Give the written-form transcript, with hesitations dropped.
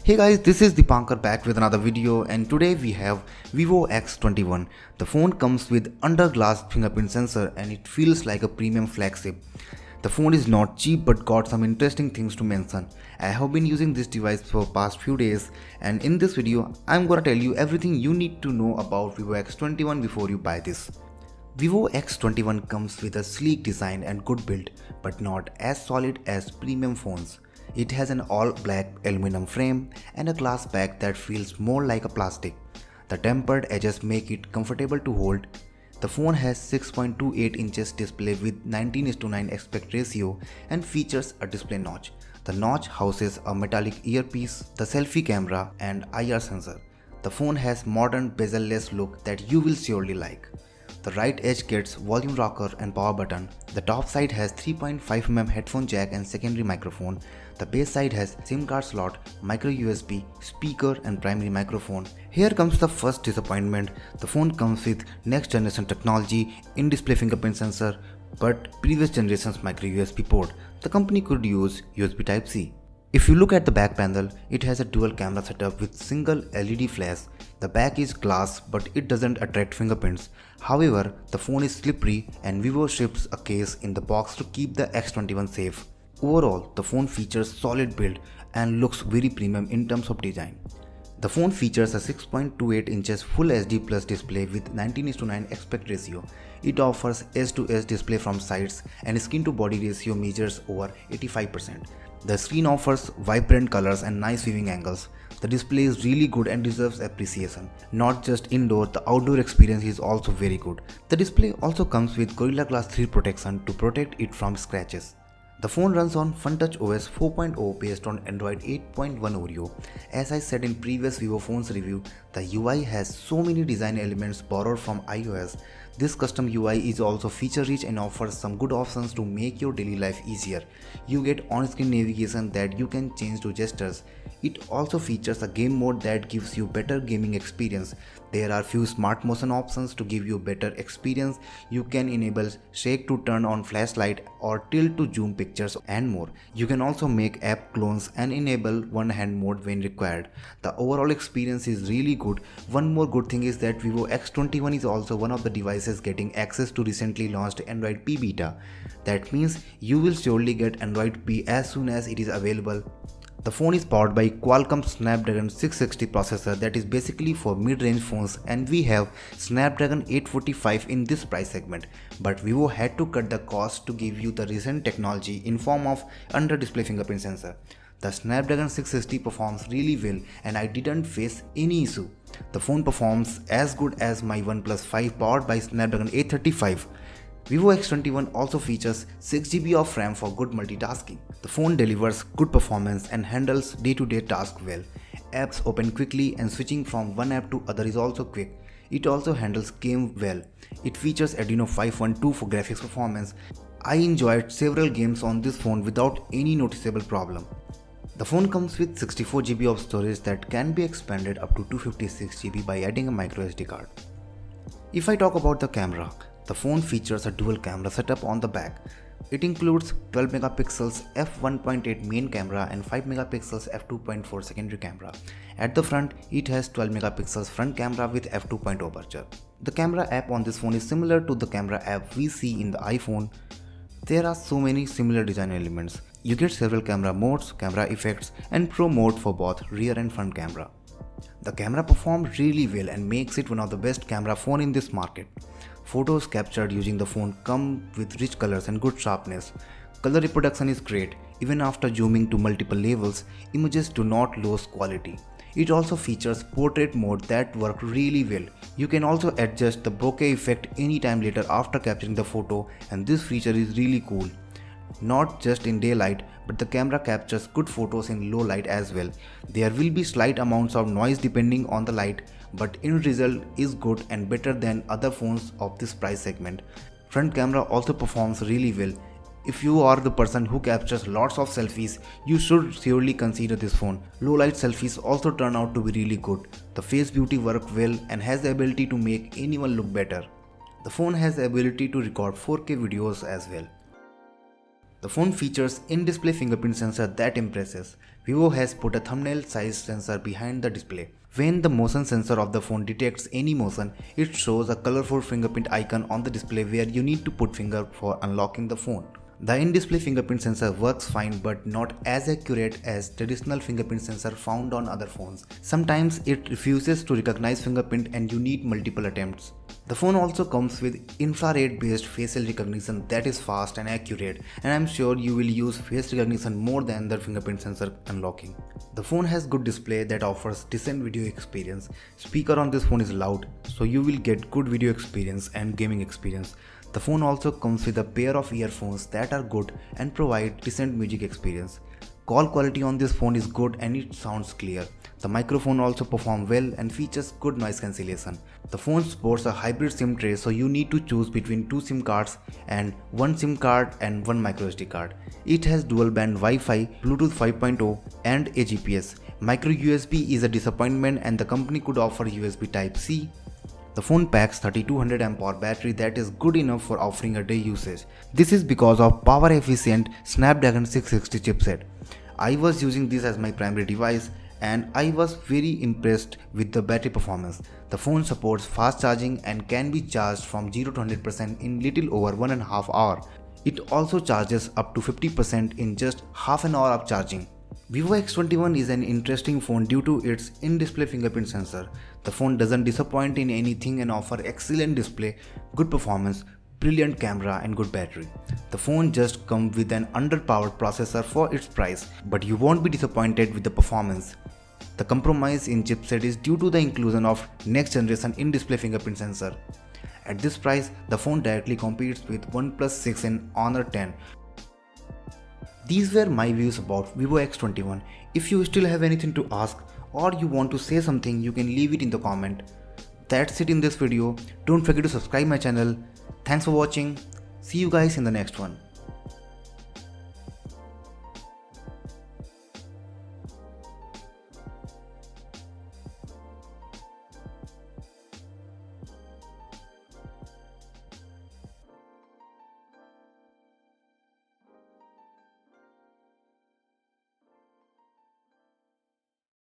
Hey guys, this is Dipankar back with another video, and today we have Vivo X21. The phone comes with under glass fingerprint sensor and it feels like a premium flagship. The phone is not cheap but got some interesting things to mention. I have been using this device for past few days, and in this video I'm gonna tell you everything you need to know about Vivo X21 before you buy this. Vivo X21 comes with a sleek design and good build, but not as solid as premium phones. It has an all-black aluminum frame and a glass back that feels more like a plastic. The tempered edges make it comfortable to hold. The phone has 6.28 inches display with 19:9 aspect ratio and features a display notch. The notch houses a metallic earpiece, the selfie camera and IR sensor. The phone has modern bezel-less look that you will surely like. The right edge gets volume rocker and power button. The top side has 3.5mm headphone jack and secondary microphone. The base side has SIM card slot, micro USB, speaker and primary microphone. Here comes the first disappointment. The phone comes with next generation technology, in-display fingerprint sensor, but previous generation's micro USB port. The company could use USB Type-C. If you look at the back panel, it has a dual camera setup with single LED flash. The back is glass but it doesn't attract fingerprints. However, the phone is slippery and Vivo ships a case in the box to keep the X21 safe. Overall, the phone features solid build and looks very premium in terms of design. The phone features a 6.28 inches Full HD Plus display with 19:9 aspect ratio. It offers edge-to-edge display from sides and skin-to-body ratio measures over 85%. The screen offers vibrant colors and nice viewing angles. The display is really good and deserves appreciation. Not just indoor, the outdoor experience is also very good. The display also comes with Gorilla Glass 3 protection to protect it from scratches. The phone runs on FunTouch OS 4.0 based on Android 8.1 Oreo. As I said in previous Vivo phones review, the UI has so many design elements borrowed from iOS. This custom UI is also feature rich and offers some good options to make your daily life easier. You get on-screen navigation that you can change to gestures. It also features a game mode that gives you better gaming experience. There are few smart motion options to give you better experience. You can enable shake to turn on flashlight or tilt to zoom pictures and more. You can also make app clones and enable one hand mode when required. The overall experience is really good. One more good thing is that Vivo X21 is also one of the devices getting access to recently launched Android P beta. That means you will surely get Android P as soon as it is available. The phone is powered by Qualcomm Snapdragon 660 processor that is basically for mid-range phones, and we have Snapdragon 845 in this price segment, but Vivo had to cut the cost to give you the recent technology in form of under-display fingerprint sensor. The Snapdragon 660 performs really well and I didn't face any issue. The phone performs as good as my OnePlus 5 powered by Snapdragon 835. Vivo X21 also features 6GB of RAM for good multitasking. The phone delivers good performance and handles day-to-day tasks well. Apps open quickly and switching from one app to other is also quick. It also handles game well. It features Adreno 512 for graphics performance. I enjoyed several games on this phone without any noticeable problem. The phone comes with 64GB of storage that can be expanded up to 256GB by adding a microSD card. If I talk about the camera, the phone features a dual camera setup on the back. It includes 12MP f1.8 main camera and 5MP f2.4 secondary camera. At the front, it has 12MP front camera with f2.0 aperture. The camera app on this phone is similar to the camera app we see in the iPhone. There are so many similar design elements. You get several camera modes, camera effects, and pro mode for both rear and front camera. The camera performs really well and makes it one of the best camera phone in this market. Photos captured using the phone come with rich colors and good sharpness. Color reproduction is great. Even after zooming to multiple levels, images do not lose quality. It also features portrait mode that works really well. You can also adjust the bokeh effect anytime later after capturing the photo, and this feature is really cool. Not just in daylight, but the camera captures good photos in low light as well. There will be slight amounts of noise depending on the light, but end result is good and better than other phones of this price segment. Front camera also performs really well. If you are the person who captures lots of selfies, you should surely consider this phone. Low light selfies also turn out to be really good. The face beauty works well and has the ability to make anyone look better. The phone has the ability to record 4K videos as well. The phone features in-display fingerprint sensor that impresses. Vivo has put a thumbnail-sized sensor behind the display. When the motion sensor of the phone detects any motion, it shows a colorful fingerprint icon on the display where you need to put finger for unlocking the phone. The in-display fingerprint sensor works fine but not as accurate as traditional fingerprint sensor found on other phones. Sometimes it refuses to recognize fingerprint and you need multiple attempts. The phone also comes with infrared based facial recognition that is fast and accurate, and I'm sure you will use face recognition more than the fingerprint sensor unlocking. The phone has good display that offers decent video experience. Speaker on this phone is loud, so you will get good video experience and gaming experience. The phone also comes with a pair of earphones that are good and provide decent music experience. Call quality on this phone is good and it sounds clear. The microphone also performs well and features good noise cancellation. The phone supports a hybrid SIM tray, so you need to choose between 2 SIM cards and 1 SIM card and 1 microSD card. It has dual band Wi-Fi, Bluetooth 5.0 and a GPS. Micro USB is a disappointment and the company could offer USB Type-C. The phone packs 3200 mAh battery that is good enough for offering a day usage. This is because of power efficient Snapdragon 660 chipset. I was using this as my primary device and I was very impressed with the battery performance. The phone supports fast charging and can be charged from 0 to 100% in little over 1.5 hours. It also charges up to 50% in just half an hour of charging. Vivo X21 is an interesting phone due to its in-display fingerprint sensor. The phone doesn't disappoint in anything and offers excellent display, good performance, brilliant camera and good battery. The phone just comes with an underpowered processor for its price, but you won't be disappointed with the performance. The compromise in chipset is due to the inclusion of next generation in-display fingerprint sensor. At this price, the phone directly competes with OnePlus 6 and Honor 10. These were my views about Vivo X21. If you still have anything to ask or you want to say something, you can leave it in the comment. That's it in this video. Don't forget to subscribe my channel. Thanks for watching. See you guys in the next one.